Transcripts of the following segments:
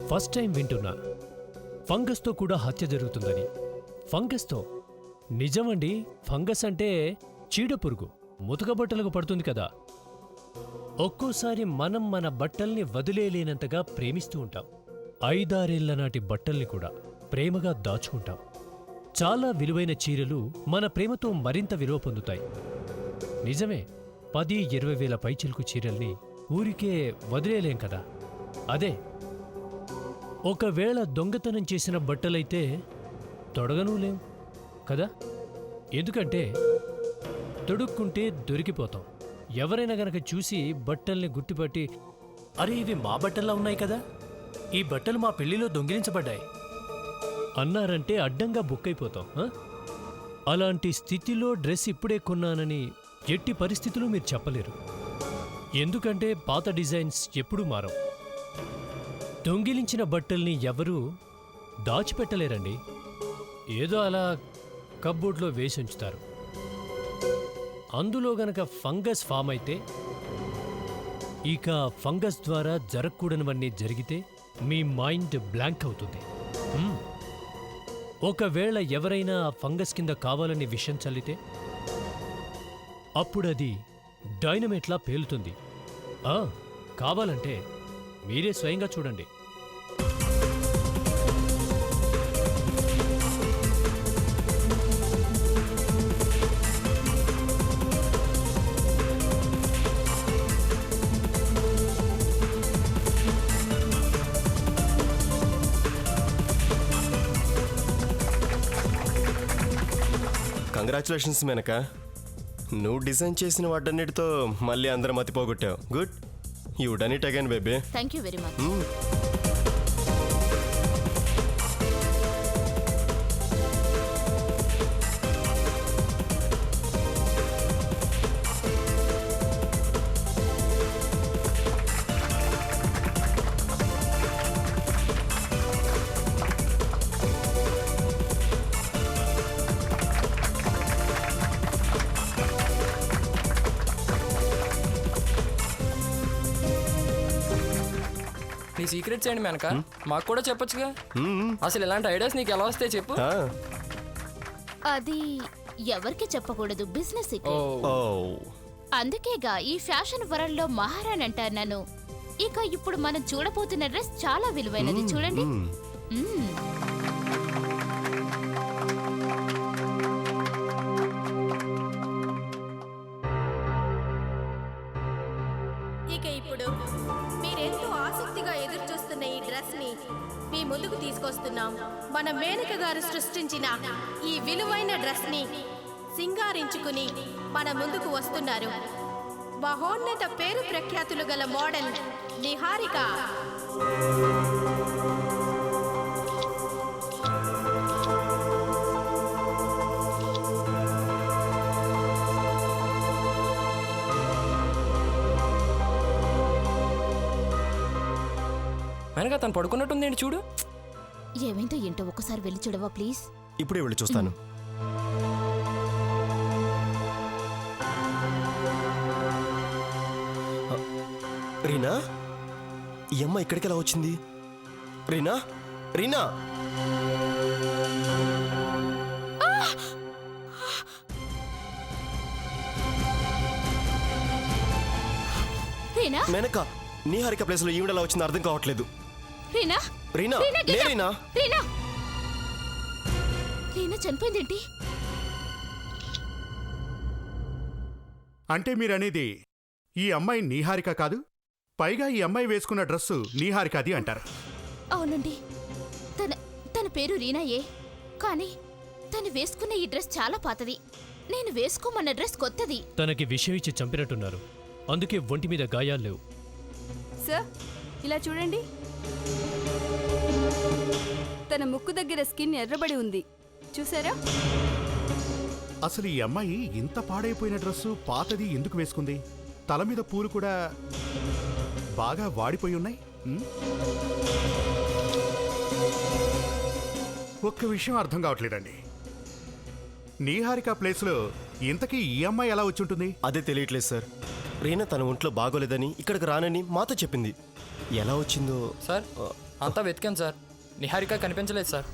First time వింటున్నా ఫంగస్తో కూడా హత్య జరుగుతుందని. ఫంగస్తో? నిజమండి. ఫంగస్ అంటే చీడపురుగు, ముతక బట్టలకు పడుతుంది కదా. ఒక్కోసారి మనం మన బట్టల్ని వదిలేలేనంతగా ప్రేమిస్తూ ఉంటాం. 5-6 నాటి బట్టల్ని కూడా ప్రేమగా దాచుకుంటాం. చాలా విలువైన చీరలు మన ప్రేమతో మరింత విలువ పొందుతాయి. నిజమే, 10-20 వేల పైచిలుకు చీరల్ని ఊరికే వదిలేలేం కదా. అదే ఒకవేళ దొంగతనం చేసిన బట్టలైతే తొడగనూలేం కదా. ఎందుకంటే తొడుక్కుంటే దొరికిపోతాం. ఎవరైనా గనక చూసి బట్టల్ని గుర్తుపట్టి, అరే ఇవి మా బట్టల్లా ఉన్నాయి కదా, ఈ బట్టలు మా పెళ్లిలో దొంగిలించబడ్డాయి అన్నారంటే అడ్డంగా బుక్కైపోతాం. అలాంటి స్థితిలో డ్రెస్ ఇప్పుడే కొన్నానని ఎట్టి పరిస్థితులు మీరు చెప్పలేరు. ఎందుకంటే పాత డిజైన్స్ ఎప్పుడూ మారం. దొంగిలించిన బట్టల్ని ఎవరూ దాచిపెట్టలేరండి. ఏదో అలా కప్బోర్డ్లో వేసి ఉంచుతారు. అందులో గనక ఫంగస్ ఫామ్ అయితే, ఇక ఫంగస్ ద్వారా జరగకూడనివన్నీ జరిగితే మీ మైండ్ బ్లాంక్ అవుతుంది. ఒకవేళ ఎవరైనా ఆ ఫంగస్ కింద కావాలని విషం చల్లితే అప్పుడది డైనమైట్లా పేలుతుంది. కావాలంటే మీరే స్వయంగా చూడండి. కంగ్రాచులేషన్స్ మేనక, నువ్వు డిజైన్ చేసిన వాటన్నిటితో మళ్ళీ అందరం మతిపోగొట్టావు. Good, you done it again baby. Thank you very much. నీ సీక్రెట్స్ ఏంటి మేనక, మాకు కూడా చెప్పొచ్చుగా. అసలు ఇలాంటి ఐడియాస్ నీకు ఎలా వస్తాయి చెప్పు. అది ఎవరికి చెప్పకూడదు, బిజినెస్ సీక్రెట్. అందుకేగా ఈ ఫ్యాషన్ వరల్డ్ లో మహారాణి అంటారు నన్ను. ఇక ఇప్పుడు మనం చూడబోతున్న డ్రెస్ చాలా విలువైనది, చూడండి. ఇక ఇప్పుడు మీరెంతో ఆసక్తిగా ఎదురు చూస్తున్న ఈ డ్రెస్ ని మీ ముందుకు తీసుకొస్తున్నాం. మన మేనక గారు సృష్టించిన ఈ విలువైన డ్రెస్ ని సింగారించుకుని మన ముందుకు వస్తున్నారు మహోన్నత పేరు ప్రఖ్యాతులు గల మోడల్ నిహారిక. మేనక తను పడుకున్నట్టుంది ఏంటి చూడు. ఏమైందో ఏంటో ఒకసారి వెళ్ళి చూడవా ప్లీజ్. ఇప్పుడే వెళ్ళి చూస్తాను. రీనా, ఈ అమ్మ ఇక్కడికి ఎలా వచ్చింది? రీనా, రీనా! మేనక, నిహారిక ప్లేస్ లో ఈవిడ ఎలా వచ్చిందో అర్థం కావట్లేదు. రీనా, రీనా, రీనా, రీనా, రీనా చనిపోయిందేంటి? అంటే మీరనేది ఈ అమ్మాయి నీహారిక కాదు, పైగా ఈ అమ్మాయి వేసుకున్న డ్రెస్సు నీహారికది అంటారు. అవునండి, తన పేరు రీనాయే, కానీ తను వేసుకున్న ఈ డ్రెస్ చాలా పాతది. నేను వేసుకోమన్న డ్రెస్ కొత్తది. తనకి విషయం ఇచ్చి చంపినట్టున్నారు, అందుకే ఒంటి మీద గాయాలు లేవు. సార్, ఇలా చూడండి. తన ముక్కు దగ్గర స్కిన్ ఎర్రబడి ఉంది, చూసారా? అసలు ఈ అమ్మాయి ఇంత పాడైపోయిన డ్రెస్సు పాతది ఎందుకు వేసుకుంది? తల మీద పూలు కూడా బాగా వాడిపోయి ఉన్నాయి. ఒక్క విషయం అర్థం కావట్లేదండి. నీహారిక ప్లేస్లో ఇంతకీ ఈ అమ్మాయి ఎలా వచ్చి ఉంటుంది? అదే తెలియట్లేదు సార్. రీనా తన ఒంట్లో బాగోలేదని ఇక్కడికి రానని మాతో చెప్పింది. ఎలా వచ్చిందో సార్ అంతా వెతికాను సార్, నిహారిక కనిపించలేదు సార్.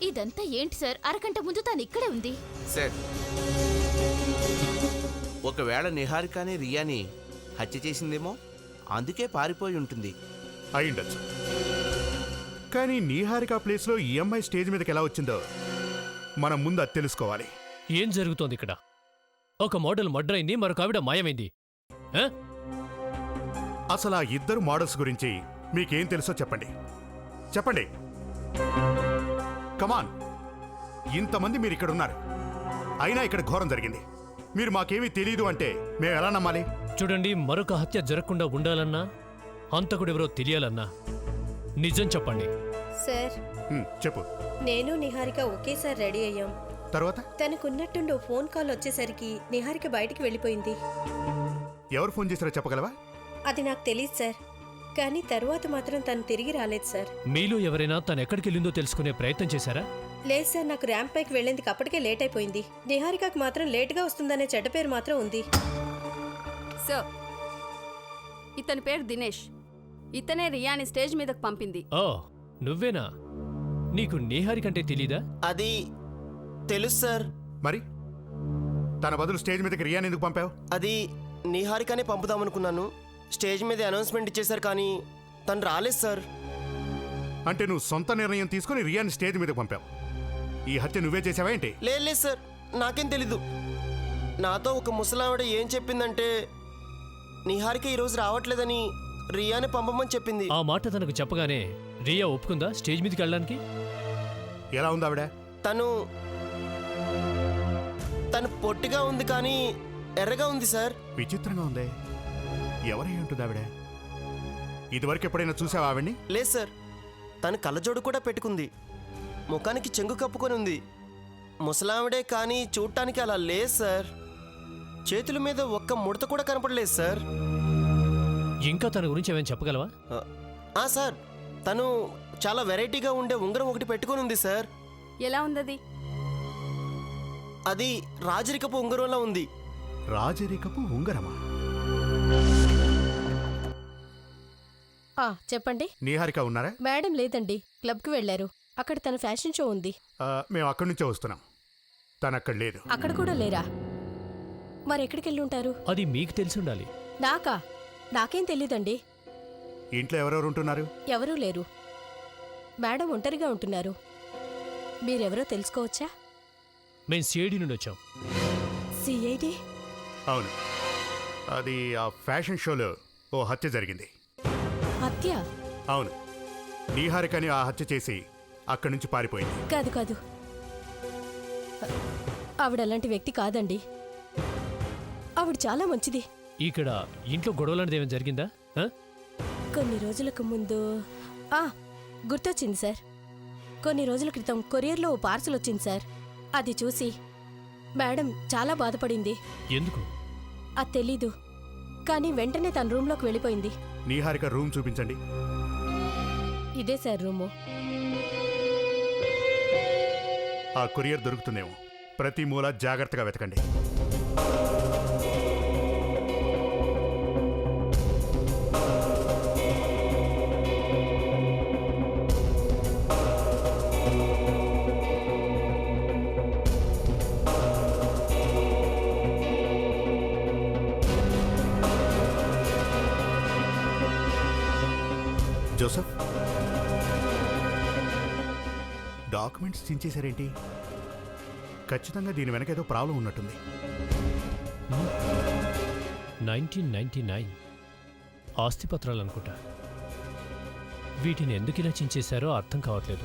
ఇదంతా ఏంటి సార్? అరగంట ముందు తను ఇక్కడే ఉంది. సార్, ఒకవేళ నిహారికని రియాని హత్య చేసిందేమో, అందుకే పారిపోయి ఉంటుంది. అయ్యుండొచ్చు. కానీ నీహారిక ప్లేస్లో ఈ అమ్మాయి స్టేజ్ మీదకి ఎలా వచ్చిందో మనం ముందు అది తెలుసుకోవాలి. ఏం జరుగుతోంది ఇక్కడ? ఒక మోడల్ మర్డర్ అయింది, మరొక ఆవిడ మాయమైంది. ఆ? అసలు ఆ ఇద్దరు మోడల్స్ గురించి మీకేం తెలుసో చెప్పండి. చెప్పండి, కమాన్. ఇంతమంది మీరు ఇక్కడ ఉన్నారు, అయినా ఇక్కడ ఘోరం జరిగింది. మీరు మాకేమీ తెలీదు అంటే మేము ఎలా నమ్మాలి? చూడండి, మరొక హత్య జరగకుండా ఉండాలన్నా, హంతకుడెవరో తెలియాలన్నా నిజం చెప్పండి. సార్, చెప్పు. నేను నిహారిక ఒకేసారి రెడీ అయ్యాం. తర్వాత తనకున్నట్టుండి ఫోన్ కాల్ వచ్చేసరికి నిహారిక బయటికి వెళ్ళిపోయింది. ఎవరు ఫోన్ చేశారో చెప్పగలవా? అది నాకు తెలియదు సార్, కానీ తరువాత మాత్రం తను తిరిగి రాలేదు సార్. మీలో ఎవరైనా తను ఎక్కడికి వెళ్ళిందో తెలుసుకునే ప్రయత్నం చేశారా? లేదు సార్, నాకు ర్యాంప్ పైకి వెళ్ళేందుకు అప్పటికే లేట్ అయిపోయింది. నిహారికకు మాత్రం లేటుగా వస్తుందనే చెడ్డ పేరు మాత్రం ఉంది. సార్, ఇతని పేరు దినేష్. ఇతనే రియాని స్టేజ్ మీదకు పంపింది. ఓ, నువ్వేనా? నీకు నీహారికంటే తెలీదా? అది తెలుసు సార్. మరి తన బదులు స్టేజ్ మీదకి రియాని ఎందుకు పంపావు? అది నిహారికనే పంపుదామనుకున్నాను. స్టేజ్ మీద అనౌన్స్మెంట్ ఇచ్చేశారు కానీ తను రాలేదు సార్. అంటే నువ్వు సొంత నిర్ణయం తీసుకుని రియాని స్టేజ్ మీదకి పంపావు. ఈ హత్య నువ్వే చేసావా ఏంటి? లేదు సార్, నాకేం తెలీదు. నాతో ఒక ముసలావిడ ఏం చెప్పిందంటే నిహారిక ఈరోజు రావట్లేదని రియాని పంపమని చెప్పింది. ఆ మాట తనకు చెప్పగానే రియా ఒప్పుకుందా స్టేజ్ మీదకి వెళ్ళడానికి? ఎలా ఉంది ఆవిడ? తను పొట్టిగా ఉంది కానీ ఎర్రగా ఉంది సార్. విచిత్రంగా ఉంది. ఎవరై ఉంటుంది ఆవిడ? ఇదివరకు ఎప్పుడైనా చూసావా ఆవిడ్ని? లేదు సార్, తను కళ్ళజోడు కూడా పెట్టుకుంది, ముఖానికి చెంగు కప్పుకొని ఉంది. ముసలావిడే కానీ చూడటానికి అలా లేదు సార్. చేతుల మీద ఒక్క ముడత కూడా కనపడలేదు సార్. ఇంకా తన గురించి ఏమైనా చెప్పగలవా? సార్, తను చాలా వెరైటీగా ఉండే ఉంగరం ఒకటి పెట్టుకొని ఉంది సార్. ఎలా ఉందది? అది రాజరికపు ఉంగరంలా ఉంది. రాజరికపు ఉంగరమా? చెప్పండి. నీహారిక ఉన్నారా? మేడం లేదండి, క్లబ్కి వెళ్ళారు. అక్కడ తన ఫ్యాషన్ షో ఉంది. మేము అక్కడి నుంచే వస్తున్నాం. తను అక్కడ లేదు. అక్కడ కూడా లేరా? మరి ఎక్కడికి వెళ్ళి ఉంటారు? అది మీకు తెలిసి ఉండాలి. నాకేం తెలీదండి. ఇంట్లో ఎవరెవరు ఉంటున్నారు? ఎవరూ లేరు. మేడం ఒంటరిగా ఉంటున్నారు. మీరెవరో తెలుసుకోవచ్చా? మేము సిఐడి నుండి వచ్చాం. సిఐడి? అవును, అది ఆ ఫ్యాషన్ షోలో ఓ హత్య జరిగింది. హత్య? అవును, నీహారికని ఆ హత్య చేసి అక్కడి నుంచి పారిపోయింది. కాదు, ఆవిడ అలాంటి వ్యక్తి కాదండి. ఆవిడ చాలా మంచిది. ఇక్కడ ఇంట్లో గొడవలాంటిది ఏమైనా జరిగిందా? కొన్ని రోజులకు ముందు గుర్తొచ్చింది సార్. కొన్ని రోజుల క్రితం కొరియర్లో ఓ పార్సల్ వచ్చింది సార్. అది చూసి మేడం చాలా బాధపడింది. ఎందుకు? అది తెలీదు, కానీ వెంటనే తన రూమ్లోకి వెళ్ళిపోయింది. నీహారిక రూమ్ చూపించండి. ఇదే సార్ రూము. ఆ కొరియర్ దొరుకుతుందేమో. ప్రతి మూల జాగ్రత్తగా వెతకండి. జోసఫ్, డాక్యుమెంట్స్ చించేశారేంటి? ఖచ్చితంగా దీని వెనక ఏదో ప్రాబ్లం ఉన్నట్టుంది. 1999 ఆస్తిపత్రాలు అనుకుంటా. వీటిని ఎందుకు ఇలా చించేశారో అర్థం కావట్లేదు.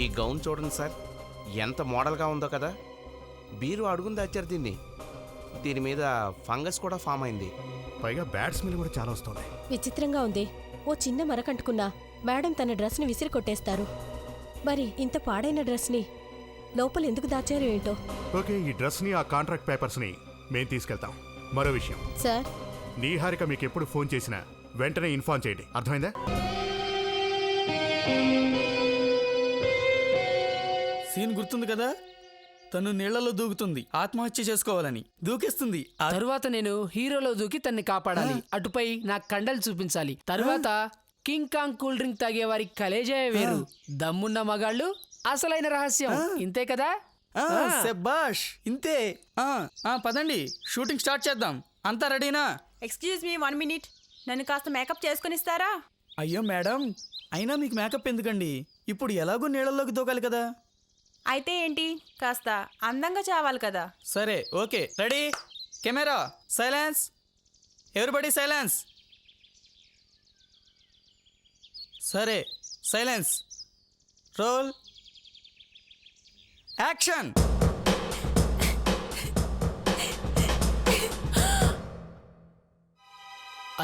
ఈ గౌన్ చూడండి సార్, ఎంత మోడల్గా ఉందో కదా. బీరు అడుగుంది దాచారు దీన్ని. దీని మీద ఫంగస్ కూడా ఫామ్ అయింది. పైగా బ్యాడ్ స్మెల్ కూడా చాలా వస్తుంది. విచిత్రంగా ఉంది. ఓ చిన్న మరకంటుకున్నా మేడం తన డ్రెస్ని విసిరి కొట్టేస్తారు. మరి ఇంత పాడైన డ్రెస్ని లోపల ఎందుకు దాచారు ఏంటో. ఓకే, ఈ డ్రెస్ని, ఆ కాంట్రాక్ట్ పేపర్స్ని మేము తీసుకెళ్తాం. మరో విషయం సార్, నీహారిక మీకు ఎప్పుడు ఫోన్ చేసినా వెంటనే ఇన్ఫార్మ్ చేయండి, అర్థమైందా? సీన్ గుర్తుంది కదా? తను నీళ్లలో దూకుతుంది ఆత్మహత్య చేసుకోవాలని దూకేస్తుంది. తరువాత నేను హీరోలో దూకి తన్ని కాపాడాలి. అటుపై నా కండలు చూపించాలి. తరువాత కింగ్ కాంగ్ కూల్ డ్రింక్ తాగే వారి కలేజే వేరు. దమ్మున్న మగాళ్ళు అసలైన రహస్యం. ఇంతే కదా? శభాష్, ఇంతే. పదండి, షూటింగ్ స్టార్ట్ చేద్దాం. అంతా రెడీనా? Excuse me 1 minute. నన్ను కాస్త మేకప్ చేసుకునిస్తారా? అయ్యో మేడం, అయినా మీకు మేకప్ ఎందుకండి? ఇప్పుడు ఎలాగో నీళ్ళల్లోకి దూకాలి కదా. అయితే ఏంటి, కాస్త అందంగా చావాలి కదా. సరే, okay. Ready, camera, silence, everybody silence. సరే, సైలెన్స్, రోల్, యాక్షన్.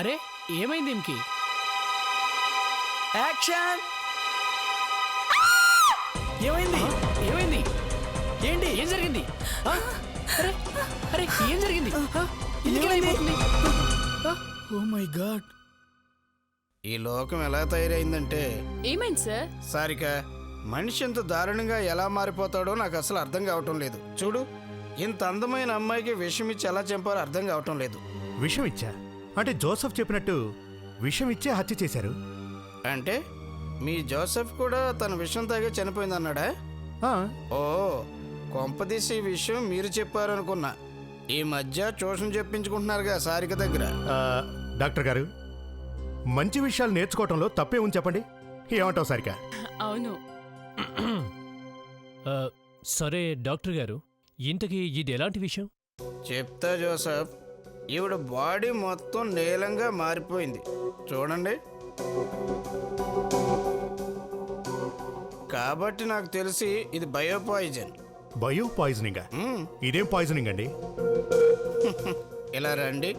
అరే, ఏమైంది ఈమెకి? యాక్షన్. ఏమైంది? ఏమైంది? ఏంటి? ఏం జరిగింది? ఆ? అరే అరే, ఏం జరిగింది? ఆ? ఎందుకు ఇలా ఏమైంది? అయిపోతుంది? ఆ? Oh my god. ఈ లోకం ఎలా తయారైందంటే ఏమైంది సార్? సారిక, మనిషి ఇంత దారుణంగా ఎలా మారిపోతాడో నాకు అసలు అర్థం కావటం లేదు. చూడు, ఇంత అందమైన అమ్మాయికి విషం ఇచ్చి ఎలా చంపారో అర్థం కావటం లేదు. విషం ఇచ్చా అంటే జోసెఫ్ చెప్పినట్టు విషం ఇచ్చే హత్య చేశారు. అంటే మీ జోసెఫ్ కూడా తన విషం తాగే చనిపోయిందన్నాడా? ఆ, ఓ, కొంపదీసి ఈ విషయం మీరు చెప్పారనుకున్నా. ఈ మధ్య ట్యూషన్ చెప్పించుకుంటున్నారుగా సారిక దగ్గర. డాక్టర్ గారు, మంచి విషయాలు నేర్చుకోవటంలో తప్పే ఉంది చెప్పండి. ఏమంటావు సారిక? అవును. ఆ, సరే డాక్టర్ గారు, ఇంతకీ ఇది ఎలాంటి విషయం? చెప్తా జోసెఫ్. ఈవిడ బాడీ మొత్తం నీలంగా మారిపోయింది చూడండి. కాబట్టి నాకు తెలిసి ఇది బయోపాయిజన్. Bio poisoning? ఇదేం పాయిజనింగ్ అండి? ఇలా రండి.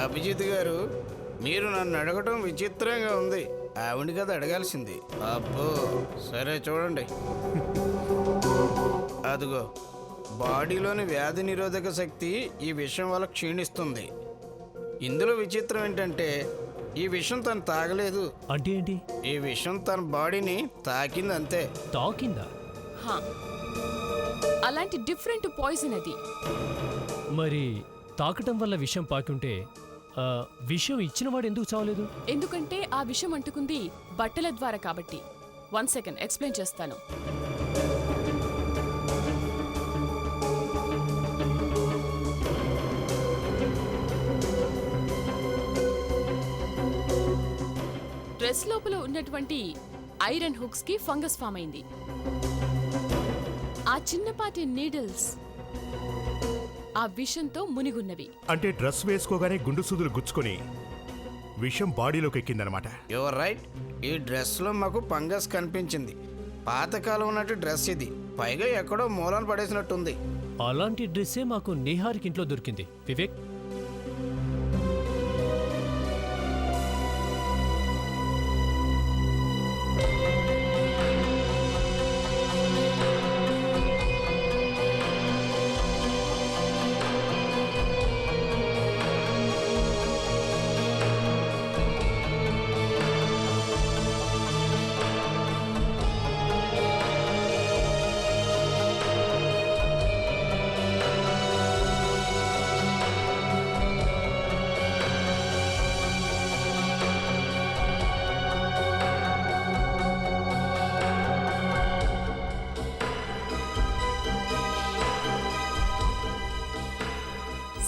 అభిజిత్ గారు, మీరు నన్ను అడగటం విచిత్రంగా ఉంది. ఆవిడ కదా అడగాల్సింది. అబ్బో, సరే చూడండి. అదిగో, బాడీలోని వ్యాధి నిరోధక శక్తి ఈ విషయం వల్ల క్షీణిస్తుంది. ఇందులో విచిత్రం ఏంటంటే ఈ విషయం తను తాగలేదు. అంటే ఏంటి? ఈ విషయం తన బాడీని తాకింది అంతే. తాకిందా? అలాంటి డిఫరెంట్ పాయిజన్ అది. మరి తాకటం వల్ల విషం పాకుంటే విషం ఇచ్చినవాడు ఎందుకు చావలేదు? ఎందుకంటే ఆ విషయం అంటుకుంది బట్టల ద్వారా కాబట్టి. 1 సెకండ్ ఎక్స్ప్లెయిన్ చేస్తాను. డ్రెస్ లోపల ఉన్నటువంటి ఐరన్ హుక్స్ కి ఫంగస్ ఫామ్ అయింది. ఆ చిన్నపాటి నీడిల్స్ ఆ విషంతో మునిగున్నవి. అంటే డ్రెస్ వేసుకోగానే గుండు సూదులు గుచ్చుకొని విషం బాడీలోకి ఎక్కిందనమాట. Your right. ఈ డ్రెస్లో మాకు ఫంగస్ కనిపించింది. పాతకాలం ఉన్నట్టు డ్రెస్ ఇది. పైగా ఎక్కడో మూలాన పడేసినట్టుంది. అలాంటి డ్రెస్సే మాకు నిహార్కి ఇంట్లో దొరికింది. వివేక్,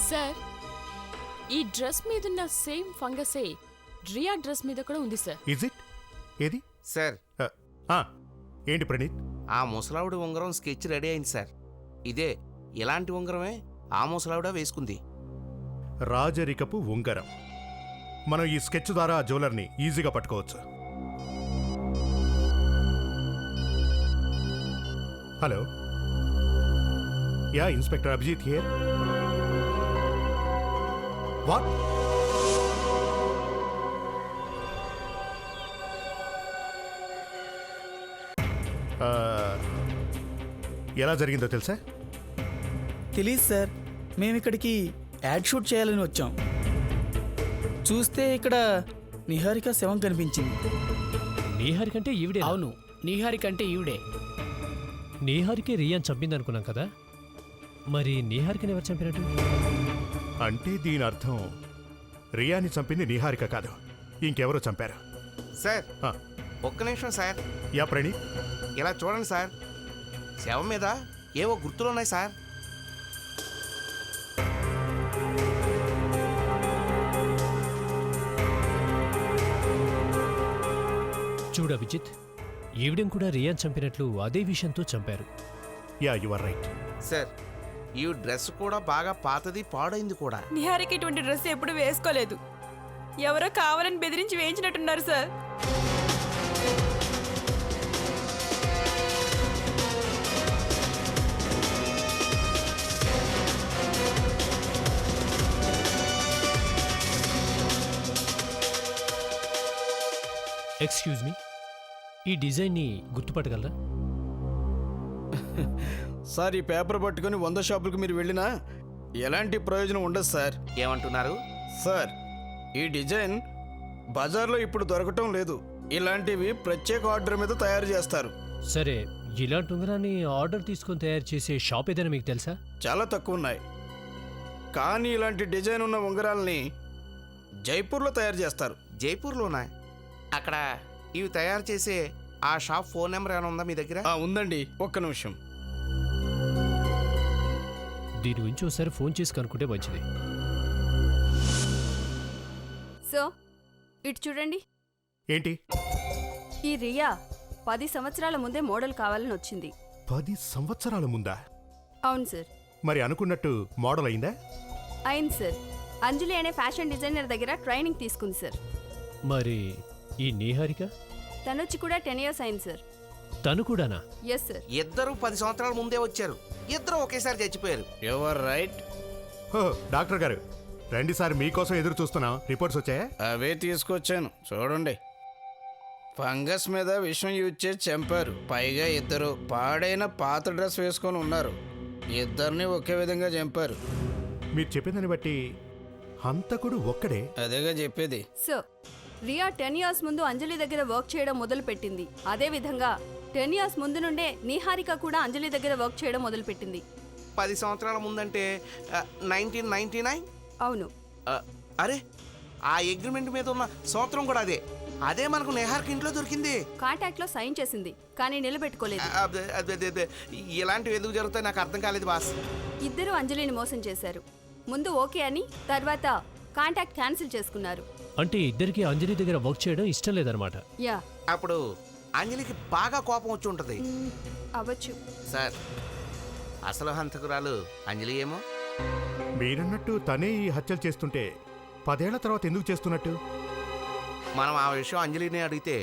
సార్, ఈ డ్రెస్ మీదున్న సేమ్ ఫంగసే రియా డ్రెస్ మీద కూడా ఉంది సార్. Is it? ఏది సార్? ఏంటి ప్రణీత్? ఆ ముసలావిడ ఉంగరం స్కెచ్ రెడీ అయింది సార్. ఇదే, ఇలాంటి ఉంగరమే ఆ ముసలావిడ వేసుకుంది. రాజరికపు ఉంగరం. మనం ఈ స్కెచ్ ద్వారా ఆ జ్యువెలర్ని ఈజీగా పట్టుకోవచ్చు. Hello, ya, inspector Abhijit here. What? ఎలా జరిగిందో తెలుసా? తెలీదు సార్. మేము ఇక్కడికి యాడ్ షూట్ చేయాలని వచ్చాం. చూస్తే ఇక్కడ నిహారిక శవం కనిపించింది. నిహారిక అంటే ఈవిడే? అవును, నీహారిక అంటే ఈవిడే. నీహారికే రియాన్ చంపిందనుకున్నాం కదా, మరి నీహారికని ఎవరు చంపినట్టు? అంటే దీని అర్థం రియాని చంపింది నిహారిక కాదు, ఇంకెవరో చంపారు. సార్ ఆ, ఒక్క నిమిషం సార్. యా ప్రణీత్, ఇలా చూడండి సార్, శవం మీద ఏవో గుర్తులు ఉన్నాయి సార్. చూడ అభిజిత్, ఈవిడెం కూడా రియాన్ చంపినట్లు అదే విషయంతో చంపారు. Ya you are right. Sir ఈ డ్రెస్ కూడా బాగా పాతది, పాడైంది కూడా. నిహారిక ఇటువంటి డ్రెస్ ఎప్పుడు వేసుకోలేదు. ఎవరో కావాలని బెదిరించి వేయించినట్టున్నారు సార్. ఎక్స్క్యూజ్ మీ, ఈ డిజైన్ని గుర్తుపట్టగలరా? సార్ ఈ పేపర్ పట్టుకొని 100 షాపులకు మీరు వెళ్ళినా ఎలాంటి ప్రయోజనం ఉండదు సార్. ఏమంటున్నారు సార్ ఈ డిజైన్ బజార్లో ఇప్పుడు దొరకటం లేదు. ఇలాంటివి ప్రత్యేక ఆర్డర్ మీద తయారు చేస్తారు. సరే, ఇలాంటి ఉంగరాన్ని ఆర్డర్ తీసుకొని తయారు చేసే షాప్ ఏదైనా మీకు తెలుసా? చాలా తక్కువ ఉన్నాయి, కానీ ఇలాంటి డిజైన్ ఉన్న ఉంగరాల్ని జైపూర్లో తయారు చేస్తారు. జైపూర్లోనా? అక్కడ ఇవి తయారు చేసే ఆ షాప్ ఫోన్ నెంబర్ ఏమైనా ఉందా మీ దగ్గర? ఉందండి, ఒక్క నిమిషం. దీని గురించి ఒకసారి ఫోన్ చేసి కనుక్కుంటే మంచిది. సో ఇటు చూడండి. ఏంటి? ఈ రియా 10 సంవత్సరాల ముందే మోడల్ కావాలని వచ్చింది. 10 సంవత్సరాల ముందా? అవును సార్. మరి అనుకున్నట్టు మోడల్ అయిందా? అయింది సార్. అంజలి అనే ఫ్యాషన్ డిజైనర్ దగ్గర ట్రైనింగ్ తీసుకుంది సార్. మరి ఈ నీహారిక? తనొచ్చి కూడా 10 years అయింది సార్. తను కూడానా? Yes sir. ఇద్దరు 10 సంవత్సరాల ముందే వచ్చారు, ఇద్దరు ఒకేసారి చచ్చిపోయారు. Your right. డాక్టర్ గారు రండి సార్, మీకోసం ఎదురు చూస్తున్నాం. రిపోర్ట్స్ వచ్చాయా? అవే తీసుకొచ్చాను, చూడండి. ఫంగస్ మీద విషం యూజ్ చేసి చంపారు. పైగా ఇద్దరు పాడైన పాత డ్రెస్ వేసుకొని ఉన్నారు. ఇద్దరిని ఒకే విధంగా చంపారు. మీరు చెప్పిందని బట్టి హంతకుడు ఒక్కడే? అదేగా చెప్పేది. సో రియా 10 years ముందు అంజలి దగ్గర వర్క్ చేయడం మొదలు పెట్టింది. అదే విధంగా 10 years ముందు నుండే నీహారిక కూడా అంజలి దగ్గర వర్క్ చేయడం మొదలు పెట్టింది. 10 సంవత్సరాల ముందంటే 1999? అవును. అరే, ఆ అగ్రిమెంట్ మీద ఉన్న సూత్రం కూడా అదే. అదే మనకు నిహారిక ఇంట్లో దొరికింది. కాంటాక్ట్ లో సైన్ చేసింది, కానీ నిలబెట్టుకోలేదు. ఇలాంటివి ఎందుకు జరుగుతాయి నాకు అర్థం కాలేదు బాస్. ఇద్దరు అంజలిని మోసం చేశారు. ముందు ఓకే అని, తర్వాత కాంటాక్ట్ క్యాన్సిల్ చేసుకున్నారు. అంటే ఇద్దరికి అంజలి దగ్గర వర్క్ చేయడం ఇష్టం లేదనమాట. యా. అప్పుడు అంజలికి బాగా కోపం వచ్చి ఉంటుంది. అవ్వచ్చు సార్, అసలు హంతకురాలు అంజలి ఏమో. మీరన్నట్టు తనే ఈ హత్యలు చేస్తుంటే 10 ఏళ్ల తర్వాత ఎందుకు చేస్తున్నట్టు? మనం ఆ విషయం అంజలిని అడిగితే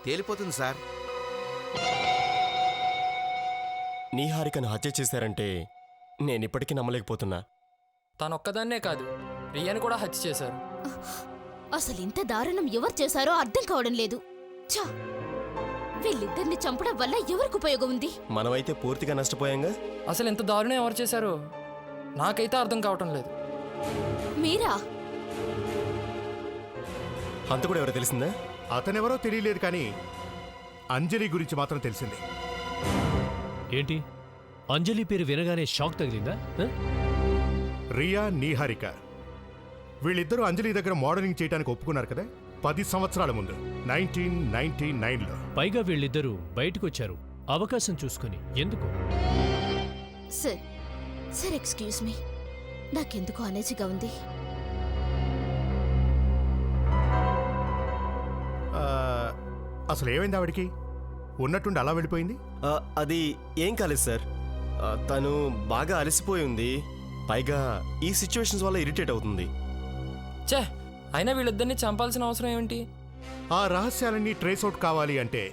తేలిపోతుంది సార్. నీహారికను హత్య చేశారంటే నేనిప్పటికీ నమ్మలేకపోతున్నా. తనొక్కదాన్నే కాదు, రియాని కూడా హత్య చేశారు. అసలు ఇంత దారుణం ఎవరు చేశారో అర్థం కావడం లేదు. ఛా! వీళ్ళిద్దరిని చంపడం వల్ల ఎవరికి ఉపయోగం ఉంది? మనమైతే పూర్తిగా నష్టపోయాంగా. అసలు ఎంత దారుణం ఎవరు చేశారో నాకైతే అర్థం కావటం లేదు. మీరా? హంతకుడు ఎవరో తెలిసిందా? అతనెవరో తెలియలేదు, కానీ అంజలి గురించి మాత్రం తెలిసింది. ఏంటి? అంజలి పేరు వినగానే షాక్ తగిలిందా? రియా, నీహారిక వీళ్ళిద్దరూ అంజలి దగ్గర మోడలింగ్ చేయడానికి ఒప్పుకున్నారు కదా 10 సంవత్సరాల ముందు, 1999లో. పైగా వీళ్ళిద్దరూ బయటకు వచ్చారు అవకాశం చూసుకుని. ఎందుకు? సార్, సార్ ఎక్స్క్యూజ్ మీ, నాకెందుకు అనేజిగా ఉంది. అసలు ఏమైంది ఆవిడికి? ఉన్నట్టుండి అలా వెళ్ళిపోయింది? అది ఏం కాలేదు సార్. తను బాగా అలసిపోయి ఉంది. పైగా ఈ సిచ్యువేషన్స్ వల్ల ఇరిటేట్ అవుతుంది. చే, అయినా వీళ్ళిద్దరిని చంపాల్సిన అవసరం ఏమిటి? ఆ రహస్యాలన్నీ ట్రేస్ అవుట్ కావాలి అంటే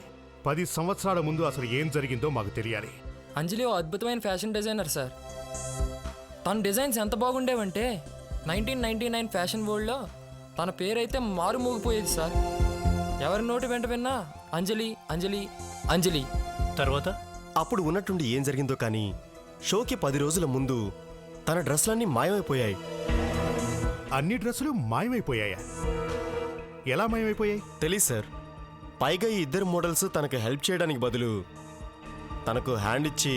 10 సంవత్సరాల ముందు అసలు ఏం జరిగిందో మాకు తెలియాలి. అంజలి ఓ అద్భుతమైన ఫ్యాషన్ డిజైనర్ సార్. తన డిజైన్స్ ఎంత బాగుండేవంటే 1999 ఫ్యాషన్ వరల్డ్లో తన పేరైతే మారు మోగిపోయేది సార్. ఎవరి నోటి వెంట విన్నా అంజలి అంజలి అంజలి. తర్వాత అప్పుడు ఉన్నట్టుండి ఏం జరిగిందో కానీ షోకి 10 రోజుల ముందు తన డ్రెస్లన్నీ మాయమైపోయాయి. అన్ని డ్రెస్సులు మాయమైపోయాయా? ఎలా మాయమైపోయాయి? తెలీదు సార్. పైగా ఈ ఇద్దరు మోడల్స్ తనకు హెల్ప్ చేయడానికి బదులు తనకు హ్యాండ్ ఇచ్చి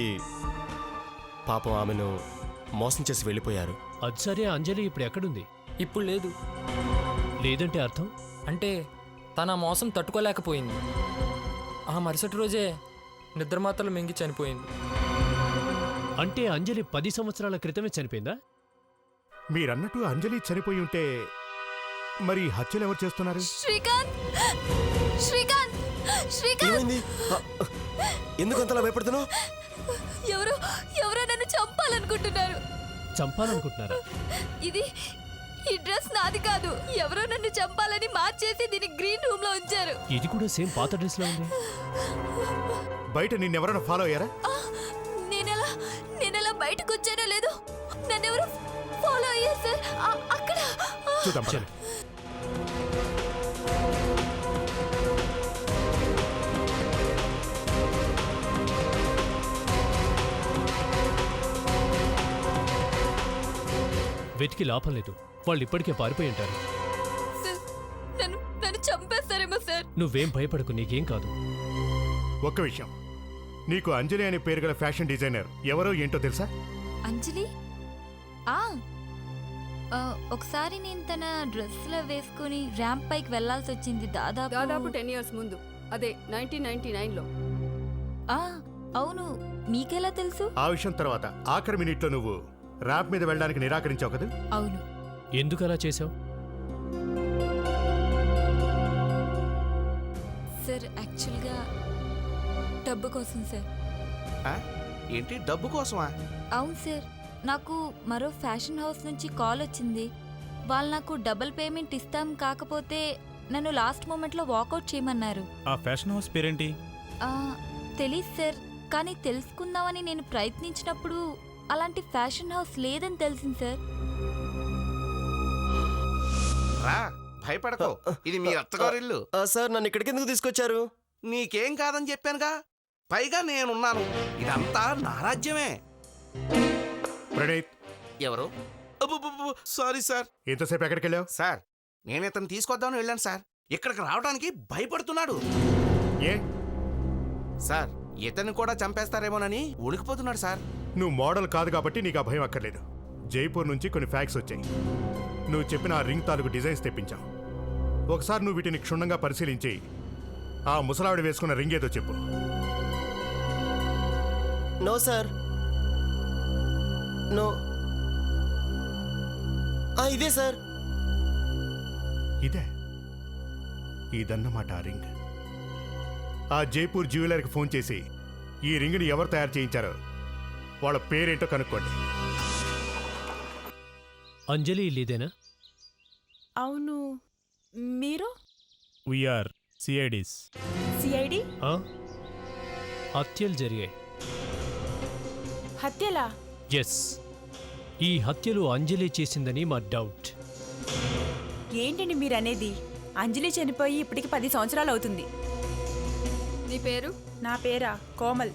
పాపం ఆమెను మోసం చేసి వెళ్ళిపోయారు. అది సరే, అంజలి ఇప్పుడు ఎక్కడుంది? ఇప్పుడు లేదు. లేదంటే అర్థం? అంటే తన మోసం తట్టుకోలేకపోయింది. ఆ మరుసటి రోజే నిద్రమాత్రలు మింగి చనిపోయింది. అంటే అంజలి 10 సంవత్సరాల క్రితమే చనిపోయిందా? మీరన్నట్టు అంజలి చనిపోయి ఉంటే మరి హత్యలు ఎవరు చేస్తున్నారు? శ్రీకాంత్, శ్రీకాంత్, శ్రీకాంత్, ఏమైంది? ఎందుకు అంతలా భయపడుతున్నావు? ఎవరో నన్ను చంపాలనుకుంటున్నారు. చంపాలనుకుంటున్నారా? ఈ డ్రెస్ నాది కాదు. ఎవరో నన్ను చంపాలని మార్చేసి దీన్ని గ్రీన్ రూమ్ లో ఉంచారు. ఇది కూడా సేమ్ పాత డ్రెస్ లో ఉంది. బయట నిన్నెవరైనా ఫాలో అయ్యారా? నేనెలా బయటకు వచ్చానో లేదు, నన్నెవరో ఫాలో అయ్యారు సార్. అక్కడ చూద్దాం పద. వెతికి లాభం లేదు, వాళ్ళు ఇప్పటికే పారిపోయి ఉంటారు. నన్ను చంపేస్తారేమో సార్. నువ్వేం భయపడకు, నీకేం కాదు. ఒక్క విషయం, నీకు అంజలి అనే పేరు గల ఫ్యాషన్ డిజైనర్ ఎవరో ఏంటో తెలుసా? అంజలి? ఒకసారి నేను తన డ్రెస్లో వేసుకుని ర్యాంప్ పైకి వెళ్లాల్సి వచ్చింది. దాదాపు 10 years ముందు, అదే 1999లో. అవును, మీకెలా తెలుసు? ఆ విషయం తర్వాత ఆఖరి మినిట్లో నువ్వు ర్యాంప్ మీద వెళ్ళడానికి నిరాకరించావు కదా? అవును. ఎందుకు అలా చేసావు? సార్, యాక్చువల్గా డబ్బు కోసం సార్. ఏంటి, డబ్బు కోసమా? అవును సార్, నాకు మరో ఫ్యాషన్ హౌస్ నుంచి కాల్ వచ్చింది. వాళ్ళు నాకు డబుల్ పేమెంట్ ఇస్తాం, కాకపోతే నన్ను లాస్ట్ మూమెంట్లో వాకౌట్ చేయమన్నారు. ఆ ఫ్యాషన్ హౌస్ పేరేంటి? తెలీదు సార్, కానీ తెలుసుకుందామని నేను ప్రయత్నించినప్పుడు అలాంటి ఫ్యాషన్ హౌస్ లేదని తెలిసింది సార్. రా, భయపడకు, ఇది మీ అత్తగారిల్లు. సార్, నన్ను ఇక్కడికి ఎందుకు తీసుకొచ్చారు? నీకేం కాదని చెప్పానుగా, పైగా నేనున్నాను. ఇదంతా నా రాజ్యమే. ప్రణీత్ ఎవరు? Sorry sir. ఎంతసేపు ఎక్కడికి వెళ్ళావు? సార్, నేను ఇతను తీసుకొద్దామని వెళ్ళాను సార్. ఇక్కడికి రావడానికి భయపడుతున్నాడు. ఏ సార్, ఇతన్ని కూడా చంపేస్తారేమోనని ఉడికిపోతున్నాడు సార్. నువ్వు మోడల్ కాదు కాబట్టి నీకు ఆ భయం అక్కర్లేదు. జైపూర్ నుంచి కొన్ని ఫ్యాక్స్ వచ్చాయి. నువ్వు చెప్పిన ఆ రింగ్ తాలూకు డిజైన్స్ తెప్పించావు. ఒకసారి నువ్వు వీటిని క్షుణ్ణంగా పరిశీలించి ఆ ముసలావిడ వేసుకున్న రింగ్ ఏదో చెప్పు. No sir, no. ఇదే సార్. ఇదే? ఇదన్నమాట ఆ రింగ్. ఆ జైపూర్ జ్యువెలర్కి ఫోన్ చేసి ఈ రింగ్ని ఎవరు తయారు చేయించారో వాళ్ళ పేరేంటో కనుక్కోండి. అంజలి ఇల్లీదేనా? అవును. మీరు? వీఆర్ సిఐడీస్. సిఐడి? హత్యలు జరిగాయి. హత్యలా? ఎస్, ఈ హత్యలు అంజలి చేసిందని మా డౌట్. ఏంటండి మీరు అనేది? అంజలి చనిపోయి ఇప్పటికి 10 సంవత్సరాలు అవుతుంది. నీ పేరు? నా పేరా కోమల్.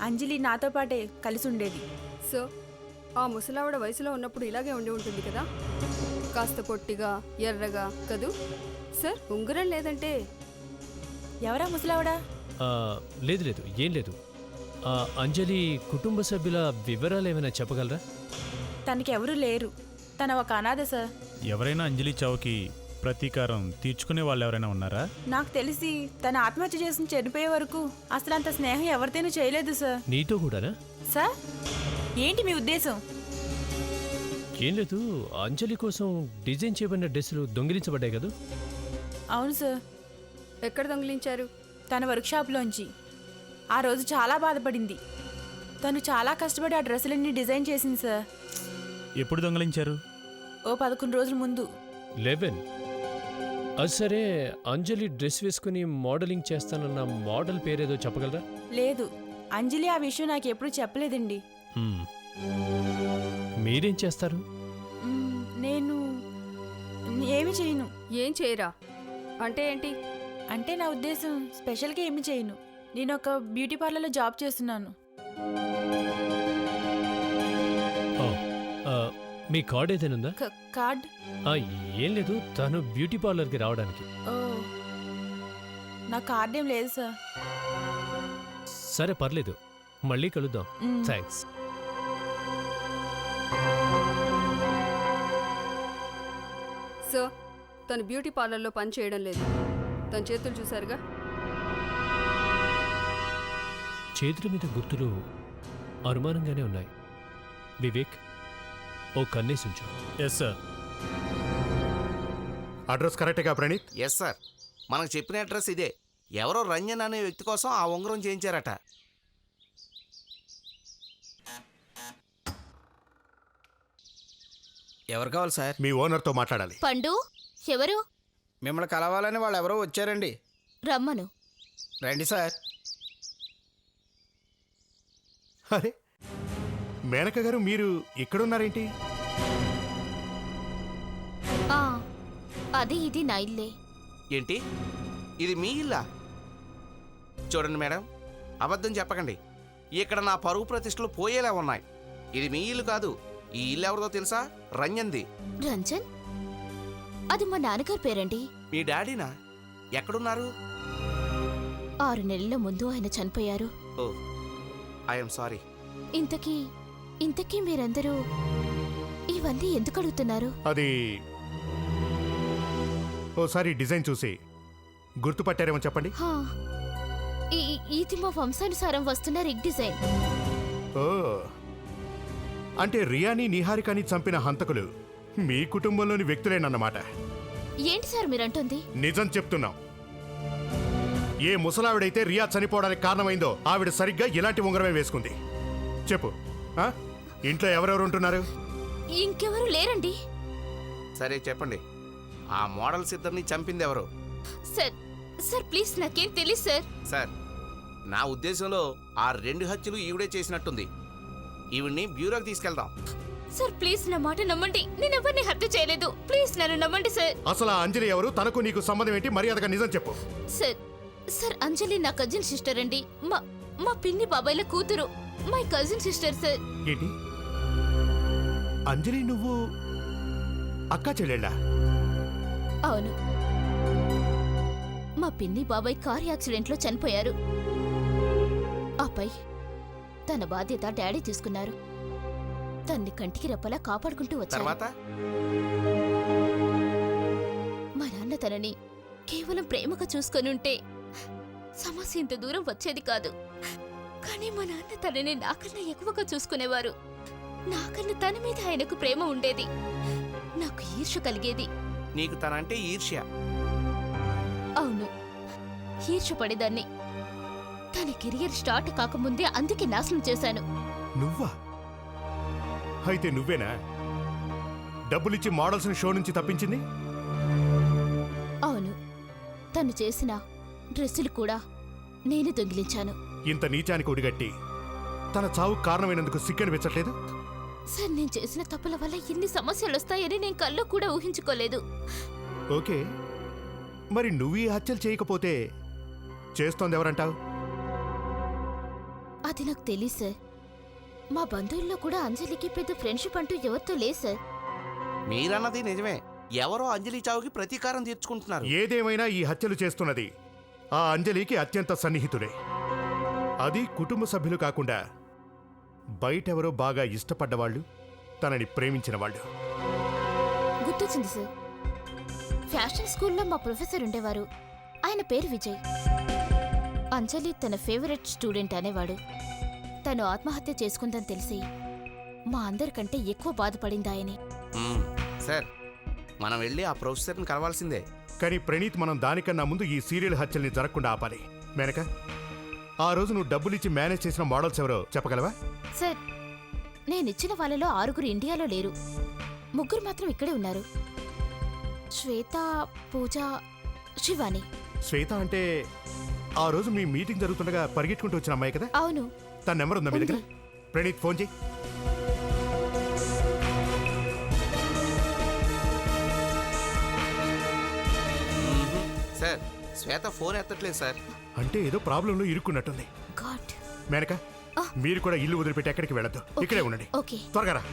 అంజలి నాతో పాటే కలిసి ఉండేది. సో ఆ ముసలావిడ వయసులో ఉన్నప్పుడు ఇలాగే ఉండి ఉంటుంది కదా, కాస్త పొట్టిగా ఎర్రగా కదూ సార్? ఉంగరం లేదంటే ఎవరా ముసలావిడ? లేదు లేదు, ఏం లేదు. అంజలి కుటుంబ సభ్యుల వివరాలు ఏమైనా చెప్పగలరా? తనకి ఎవరూ లేరు, తన ఒక అనాథ సార్. ఎవరైనా అంజలి చావుకి ప్రతీకారం తీర్చుకునే వాళ్ళు ఎవరైనా ఉన్నారా? నాకు తెలిసి తన ఆత్మహత్య చేసి చనిపోయే వరకు అసలు అంత స్నేహం ఎవరితోనూ చేయలేదు సార్. నీతో కూడానా? సార్, ఏంటి మీ ఉద్దేశం? ఏం లేదు, అంజలి కోసం డిజైన్ చేయబడిన డ్రెస్సులు దొంగిలించబడ్డాయి కదా? అవును సార్. ఎక్కడ దొంగిలించారు? తన వర్క్షాప్లోంచి. ఆ రోజు చాలా బాధపడింది. తను చాలా కష్టపడి ఆ డ్రెస్సులన్నీ డిజైన్ చేసింది సార్. ఎప్పుడు దొంగిలించారు? ఓ 11 రోజుల ముందు. 11? అది సరే, అంజలి డ్రెస్ వేసుకుని మోడలింగ్ చేస్తానన్న మోడల్ పేరేదో చెప్పగలరా? లేదు, అంజలి ఆ విషయం నాకు ఎప్పుడు చెప్పలేదండి. మీరేం చేస్తారు? నేను ఏమి చేయను. ఏం చేయరా అంటే ఏంటి? అంటే నా ఉద్దేశం స్పెషల్గా ఏమి చేయను. నేను ఒక బ్యూటీ పార్లర్లో జాబ్ చేస్తున్నాను. మీ కార్డ్ ఏదైనా ఉందా? కార్డ్? ఏం లేదు, తను బ్యూటీ పార్లర్కి రావడానికి. ఓ నా కార్డ్ ఏం లేదు సార్. సరే పర్లేదు, మళ్ళీ కలుద్దాం. మ్. థ్యాంక్స్. సార్, తను బ్యూటీ పార్లర్లో పని చేయడం లేదు. తన చేతులు చూసారుగా. చేతుల మీద గుర్తులు అనుమానంగానే ఉన్నాయి. వివేక్, ఓ కన్నేసి ఉంచు. Yes sir. అడ్రస్ కరెక్టేగా ప్రణీత్? ఎస్ సార్, మనకు చెప్పిన అడ్రస్ ఇదే. ఎవరో రంజన్ అనే వ్యక్తి కోసం ఆ ఉంగరం చేయించారట. ఎవరు కావాలి సార్? మీ ఓనర్తో మాట్లాడాలి. పండు, ఎవరు? మిమ్మల్ని కలవాలని వాళ్ళు ఎవరో వచ్చారండి. రమ్మను. రండి సార్. అరే మేనక గారు, మీరు ఇక్కడున్నారేంటి? ఆ, అది ఇది నా ఇల్లే. ఏంటి, ఇది మీ ఇల్లా? చూడండి మేడం, అబద్ధం చెప్పకండి. ఇక్కడ నా పరువు ప్రతిష్టలు పోయేలా ఉన్నాయి. ఇది మీ ఇల్లు కాదు. ఈ ఇల్లు ఎవరిదో తెలుసా? రంజన్ది. రంజన్? అది మా నాన్నగారి పేరండి. మీ డాడీనా? ఎక్కడున్నారు? 6 నెలల ముందు ఆయన చనిపోయారు. ఓ, ఐఎమ్ సారీ. ఇంతకీ మీరందరూ ఇవన్నీ ఎందుకు అడుగుతున్నారు? అది ఓసారి డిజైన్ చూసి గుర్తుపట్టారేమో చెప్పండి. హా, ఇది మా వంశానుసారం వస్తున్న రిగ్ డిజైన్. ఓ, అంటే రియాని నిహారికని చంపిన హంతకులు మీ కుటుంబంలోని వ్యక్తులేనన్నమాట. ఏంటి సార్ మీరంటుంది? నిజం చెప్తున్నాం. ఏ ముసలావిడైతే రియా చనిపోవడానికి కారణమైందో ఆవిడ సరిగ్గా ఇలాంటి ఉంగరమే వేసుకుంది. చెప్పు, ఆ? ఇంట్లో ఎవరెవరు ఉంటున్నారు? ఇంకెవరు లేరండి. సరే చెప్పండి, ఆ మోడల్స్ ఇద్దరిని చంపింది ఎవరు? సార్ ప్లీజ్, నాకేం తెలియదు సార్. సార్, నా ఉద్దేశంలో ఆ 2 హత్యలు ఈవిడే చేసినట్టుంది. ఈవిడ్ని బ్యూరోకి తీసుకెళ్దాం. సార్ ప్లీజ్, నా మాట నమ్మండి. నేను ఎవరిని హత్య చేయలేదు. ప్లీజ్ నన్ను నమ్మండి సార్. అసలు ఆ అంజలి ఎవరు? తనకు నీకు సంబంధం ఏంటి? మర్యాదగా నిజం చెప్పు. సార్ అంజలి నా కజిన్ సిస్టర్ అండి. మా పిన్ని బాబాయ్ల కూతురు. My cousin sister sir. ఏంటి, అంజలి నువ్వు అక్కా చెల్లెళ్ళా? అవును, మా పిన్ని బాబాయ్ కార్ యాక్సిడెంట్లో చనిపోయారు. ఆపై తన బాధ్యత డాడీ తీసుకున్నారు. తన్ని కంటికి రెప్పలా కాపాడుకుంటూ వచ్చారు. మా నాన్న తనని కేవలం ప్రేమగా చూసుకొనుంటే సమస్య ఇంత దూరం వచ్చేది కాదు. కానీ మా నాన్న తనని నాకన్నా ఎక్కువగా చూసుకునేవారు. నాకన్నా తన మీద ఆయనకు ప్రేమ ఉండేది. నాకు ఈర్ష్య కలిగేది. నీకు తనంటే ఈర్ష్య? అవును, ఈర్ష్య పడేదాన్ని. తన కెరియర్ స్టార్ట్ కాకముందే అందుకే నాశనం చేశాను. నువ్వా? అయితే నువ్వేనా డబ్బులిచ్చి మోడల్స్ని షో నుంచి తప్పించింది? అవును, తను చేసిన డ్రెస్సులు కూడా నేనే దొంగిలించాను. ఇంత నీచానికి ఒడిగట్టి తన చావుకు కారణమైనందుకు సిగ్గనిపించట్లేదు? సార్, నేను చేసిన తప్పుల వల్ల ఇన్ని సమస్యలు వస్తాయని నేను కల్లో కూడా ఊహించుకోలేదు. ఓకే, మరి నువ్వు ఈ హత్యలు చేయకపోతే చేస్తోంది ఎవరంటావు? అది నాకు తెలియదు సార్. మా బంధువుల్లో కూడా అంజలికి పెద్ద ఫ్రెండ్షిప్ అంటూ ఎవరితో లేదు సార్. మీరన్నది నిజమే. ఎవరో అంజలి చావుకి ప్రతీకారం తీర్చుకుంటున్నారు. ఏదేమైనా ఈ హత్యలు చేస్తున్నది ఆ అంజలికి అత్యంత సన్నిహితుడే. అది కుటుంబ సభ్యులు కాకుండా బయటెవరో బాగా ఇష్టపడ్డవాళ్ళు, తనని ప్రేమించిన వాళ్ళు. గుర్తొచ్చింది సార్. ఫ్యాషన్ స్కూల్లో మా ప్రొఫెసర్ ఉండేవారు. ఆయన పేరు విజయ్. అంజలి తన ఫేవరెట్ స్టూడెంట్ అనేవాడు. తను ఆత్మహత్య చేసుకుందని తెలిసి మా అందరికంటే ఎక్కువ బాధపడింది ఆయనే. సార్, మనం వెళ్ళి ఆ ప్రొఫెసర్ని కలవాల్సిందే. కానీ ప్రణీత్, మనం దానికన్నా ముందు ఈ సీరియల్ హత్యల్ని జరగకుండా ఆపాలి. మేనక, ఆ రోజు నువ్వు డబ్బులిచ్చి మేనేజ్ చేసిన మోడల్స్ ఎవరో చెప్పగలవా? సార్, నేనిచ్చిన వాళ్ళలో 6 ఇండియాలో లేరు. 3 మాత్రం ఇక్కడే ఉన్నారు. శ్వేత, పూజ, శివాని. శ్వేత అంటే ఆ రోజు మీ మీటింగ్ జరుగుతుండగా పరిగెట్టుకుంటూ వచ్చిన అమ్మాయి కదా? అవును. తన నెంబర్ ఉందా మీ దగ్గర? ప్రణీత్, ఫోన్ చేయి. సార్, శ్వేత ఫోన్ ఎత్తట్లేదు సార్. అంటే ఏదో ప్రాబ్లంలో ఇరుక్కున్నట్టుంది. గాడ్. మేనక, మీరు కూడా ఇల్లు వదిలిపెట్టి ఎక్కడికి వెళ్ళొద్దు. ఇక్కడే ఉండండి. ఓకే. త్వరగా రా.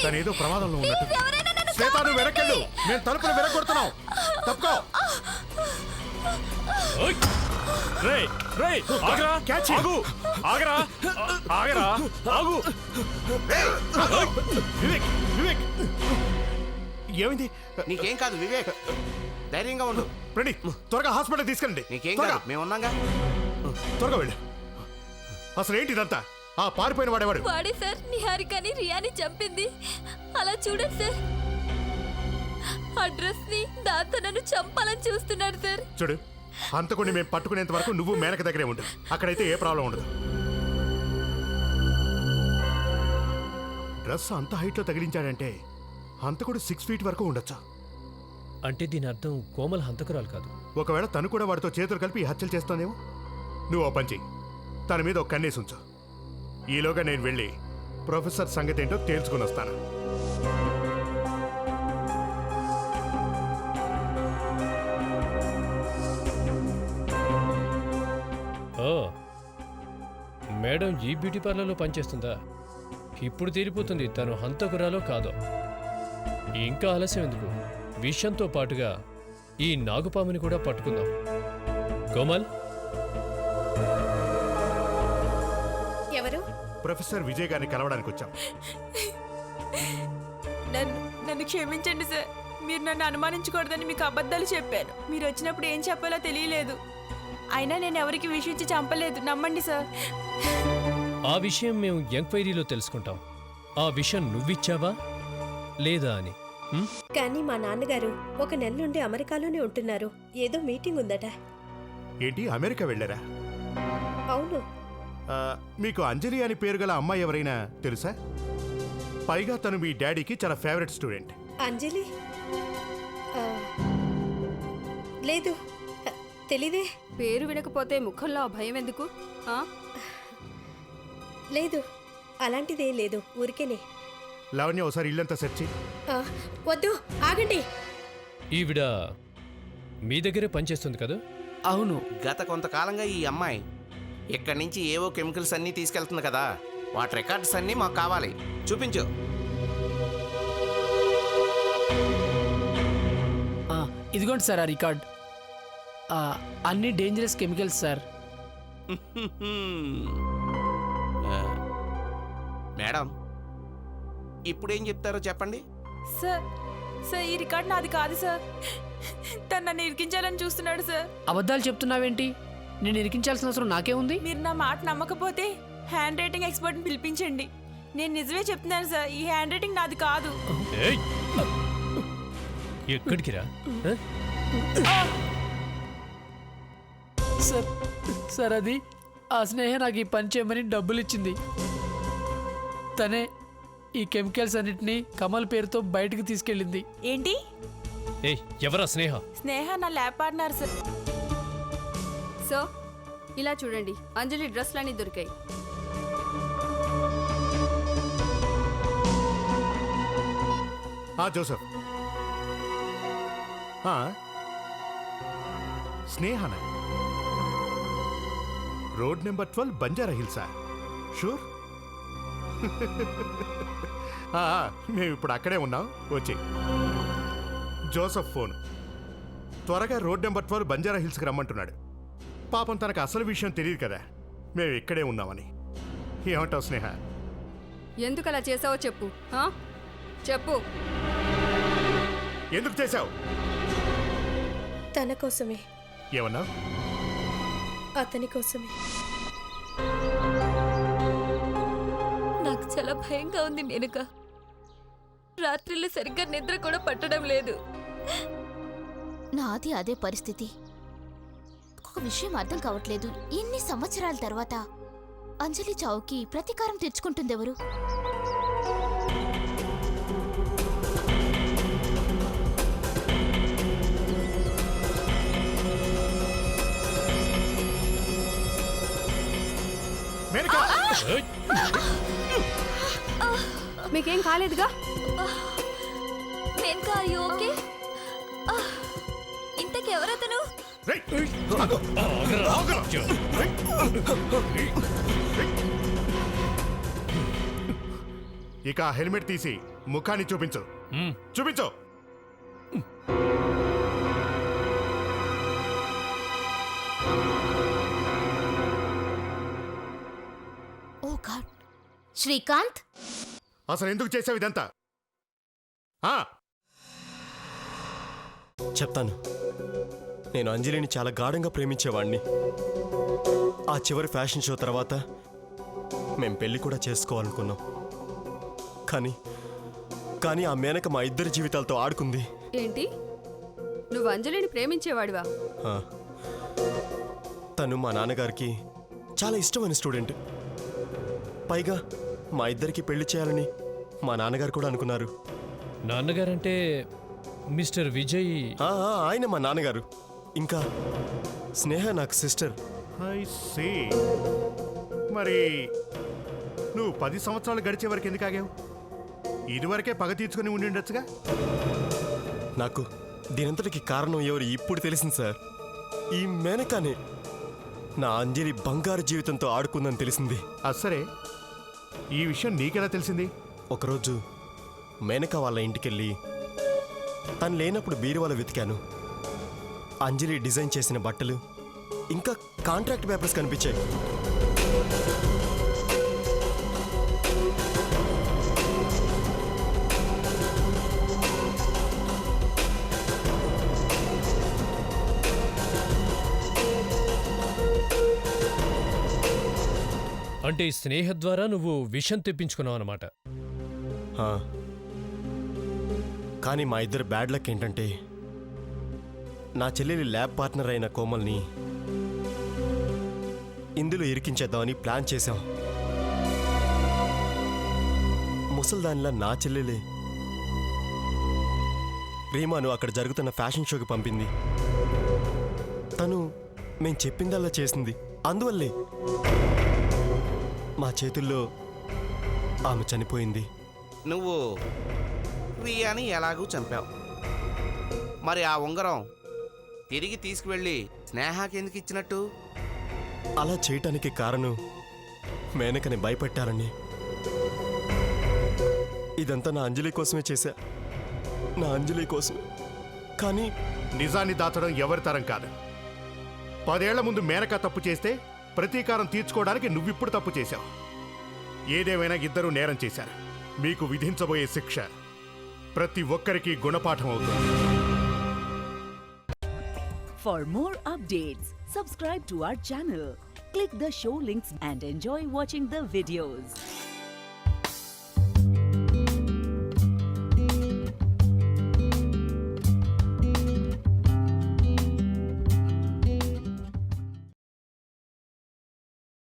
తనేదో ప్రమాదంలో ఉన్నట్టు. శ్వేత, నువ్వు వెనకెళ్ళు. మేము తలుపులు వెనకొడుతున్నాం. తప్పుకో. రేయ్ రేయ్ ఆగరా క్యాచ్. ఆగు ఆగరా ఆగరా ఆగు. వివేక్, వివేక్, ఏమైంది? నీకేం కాదు వివేక్, ధైర్యంగా ఉండు. రండి, త్వరగా హాస్పిటల్ తీసుకెళ్ళండి. నీకేం త్వరగా. కాదు, మేము ఉన్నాగా. త్వరగా వెళ్ళు. అసలు ఏంటి ఇదంతా? ఆ పారిపోయిన వాడేవాడు. వాడే సార్ నిహారికని రియాని చంపింది. అలా చూడండి సార్, ఆ డ్రెస్ ని దాంతో నన్ను చంపాలని చూస్తున్నాడు సార్. చూడు, హంతకుడిని మేము పట్టుకునేంత వరకు నువ్వు మేనక దగ్గరే ఉండు. అక్కడైతే ఏ ప్రాబ్లం ఉండదు. డ్రెస్ అంత హైట్లో తగిలించాడంటే హంతకుడు 6 feet వరకు ఉండొచ్చు. అంటే దీని అర్థం కోమల్ హంతకురాలు కాదు. ఒకవేళ తను కూడా వాడితో చేతులు కలిపి ఈ హత్యలు చేస్తానేమో. నువ్వు ఓ పని చెయ్యి, తన మీద ఒక కన్నేసి ఉంచు. ఈలోగా నేను వెళ్ళి ప్రొఫెసర్ సంగతి ఏంటో తేల్చుకుని వస్తాను. ఓ, మేడం ఈ బ్యూటీ పార్లర్లో పనిచేస్తుందా? ఇప్పుడు తీరిపోతుంది తను హంతకురాలో కాదో. ఇంకా ఆలస్యం ఎందుకు? విషయంతో పాటుగా ఈ నాగుపాముని కూడా పట్టుకుందాం. కోమల్, ఎవరు? ప్రొఫెసర్ విజయ్ గారిని కలవడానికి వచ్చాం. నన్ను క్షమించండి సార్. మీరు నన్ను అనుమానించకూడదని మీకు అబద్ధాలు చెప్పాను. మీరు వచ్చినప్పుడు ఏం చెప్పాలో తెలియలేదు. అయినా నేను ఎవరికి విషయించి చంపలేదు, నమ్మండి సార్. ఆ విషయం మేము ఎంక్వైరీలో తెలుసుకుంటాం. ఆ విషయం నువ్విచ్చావా లేదా అని. కానీ మా నాన్నగారు 1 నెల నుండి అమెరికాలోనే ఉంటున్నారు. ఏదో మీటింగ్ ఉందట. ఏంటి, అమెరికా వెళ్ళారా? అవును. మీకు అంజలి అని పేరు గల అమ్మాయి ఎవరైనా తెలుసా? పైగా తను మీ డాడీకి చాలా ఫేవరెట్ స్టూడెంట్. అంజలి? లేదు, తెలీదే. పేరు వినకపోతే ముఖంలో ఆ భయం ఎందుకు? లేదు, అలాంటిదేం లేదు, ఊరికేనే. లావణ్య, ఒకసారి ఇల్లంతా సెర్చ్ చెయ్యి. వద్దు, ఆగండి. ఈవిడ మీ దగ్గరే పనిచేస్తుంది కదా? అవును. గత కొంతకాలంగా ఈ అమ్మాయి ఇక్కడి నుంచి ఏవో కెమికల్స్ అన్నీ తీసుకెళ్తుంది కదా, వాటి రికార్డ్స్ అన్నీ మాకు కావాలి. చూపించు. ఇదిగోండి సార్ ఆ రికార్డ్. అన్ని డేంజరస్ కెమికల్స్ సార్. మేడం, ఇప్పుడేం చెప్తారో చెప్పండి. సార్ సార్ ఈ రికార్డ్ నాది కాదు సార్. తను నన్ను ఇరికించాలని చూస్తున్నాడు సార్. అబద్ధాలు చెప్తున్నావేంటి? నేను ఇరికించాల్సిన అవసరం నాకే ఉంది. మీరు నా మాట నమ్మకపోతే హ్యాండ్ రైటింగ్ ఎక్స్పర్ట్ని పిలిపించండి. నేను నిజమే చెప్తున్నాను సార్, ఈ హ్యాండ్ రైటింగ్ నాది కాదు. ఎక్కడికి రా? సార్ సార్ అది ఆ స్నేహ నాకు ఈ పని చేయమని డబ్బులు ఇచ్చింది. తనే ఈ కెమికల్స్ అన్నిటినీ కమల్ పేరుతో బయటకు తీసుకెళ్ళింది. ఏంటి? ఎవరా స్నేహ? స్నేహ నా ల్యాబ్ పార్ట్నర్ సార్. సో ఇలా చూడండి, అంజలి డ్రెస్లన్నీ దొరికాయి. Joseph, Snehana, road number 12 Banjara హిల్సా? షూర్. మేము ఇప్పుడు అక్కడే ఉన్నాం, వచ్చి. Joseph phone. త్వరగా రోడ్ నెంబర్ 12 బంజారా హిల్స్కి రమ్మంటున్నాడు. పాపం తనకు అసలు విషయం తెలియదు కదా మేము ఇక్కడే ఉన్నామని. ఏమంటావు స్నేహ? ఎందుకు అలా చేసావో చెప్పు. చెప్పు. ఎందుకు చేశావు? తన కోసమే. ఏమన్నా? అతని కోసమే. నాకు చాలా భయంగా ఉంది మేనక. రాత్రిలో సరిగ్గా నిద్ర కూడా పట్టడం లేదు. నాది అదే పరిస్థితి. ఒక విషయం అర్థం కావట్లేదు. ఇన్ని సంవత్సరాల తర్వాత అంజలి చావుకి ప్రతీకారం తెచ్చుకుంటుందెవరు? మీకేం కాలేదుగా? Menaka, are you okay? ఇంతకెవరతను? ఇక ఆ హెల్మెట్ తీసి ముఖాన్ని చూపించు. చూపించు. ఓ గాడ్, శ్రీకాంత్, అసలు ఎందుకు చేసావు ఇదంతా? చెప్తాను. నేను అంజలిని చాలా గాఢంగా ప్రేమించేవాణ్ణి. ఆ చివరి ఫ్యాషన్ షో తర్వాత మేం పెళ్లి కూడా చేసుకోవాలనుకున్నాం. కానీ ఆ మేనక మా ఇద్దరి జీవితాలతో ఆడుకుంది. ఏంటి, నువ్వు అంజలిని ప్రేమించేవాడివా? ఆ, తను మా నాన్నగారికి చాలా ఇష్టమైన స్టూడెంట్. పైగా మా ఇద్దరికి పెళ్లి చేయాలని మా నాన్నగారు కూడా అనుకున్నారు. నాన్నగారంటే మిస్టర్ విజయ్? ఆయన మా నాన్నగారు. ఇంకా స్నేహ నాకు సిస్టర్. I see. మరి నువ్వు 10 సంవత్సరాలు గడిచే వరకు ఎందుకు ఆగావు? ఇదివరకే పగ తీర్చుకుని ఉండి ఉండొచ్చుగా. నాకు దీనంతటికి కారణం ఎవరు ఇప్పుడు తెలిసింది సార్. ఈ మేనకానే నా అంజలి బంగారు జీవితంతో ఆడుకుందని తెలిసింది. సరే, ఈ విషయం నీకెలా తెలిసింది? ఒకరోజు మేనక వాళ్ళ ఇంటికెళ్ళి తను లేనప్పుడు బీరువాలో వెతికాను. అంజలి డిజైన్ చేసిన బట్టలు ఇంకా కాంట్రాక్ట్ పేపర్స్ కనిపించాయి. అంటే ఈ స్నేహ ద్వారా నువ్వు విషం తెప్పించుకున్నావు అన్నమాట. కానీ మా ఇద్దరు బ్యాడ్ లక్ ఏంటంటే నా చెల్లెలి ల్యాబ్ పార్ట్నర్ అయిన కోమల్ని ఇందులో ఇరికించేద్దామని ప్లాన్ చేశాం. ముసల్దానిలా నా చెల్లెలే రీమాను అక్కడ జరుగుతున్న ఫ్యాషన్ షోకి పంపింది. తను మేం చెప్పిందల్లా చేసింది. అందువల్లే మా చేతుల్లో ఆమె చనిపోయింది. నువ్వు రియాని ఎలాగూ చంపావు. మరి ఆ ఉంగరం తిరిగి తీసుకువెళ్ళి స్నేహాకి ఎందుకు ఇచ్చినట్టు? అలా చేయటానికి కారణం మేనకని భయపెట్టాలని. ఇదంతా నా అంజలి కోసమే చేశా, నా అంజలి కోసమే. కానీ నిజాన్ని దాచడం ఎవరి తరం కాదు. 10 ఏళ్ల ముందు మేనక తప్పు చేస్తే ప్రతీకారం తీర్చుకోవడానికి నువ్విప్పుడు తప్పు చేశావు. ఏదేమైనా ఇద్దరూ నేరం చేశారు. మీకు విధించబోయే శిక్ష ప్రతి ఒక్కరికి గుణపాఠం అవుతుంది. For more updates, subscribe to our channel, click the show links and enjoy watching the videos.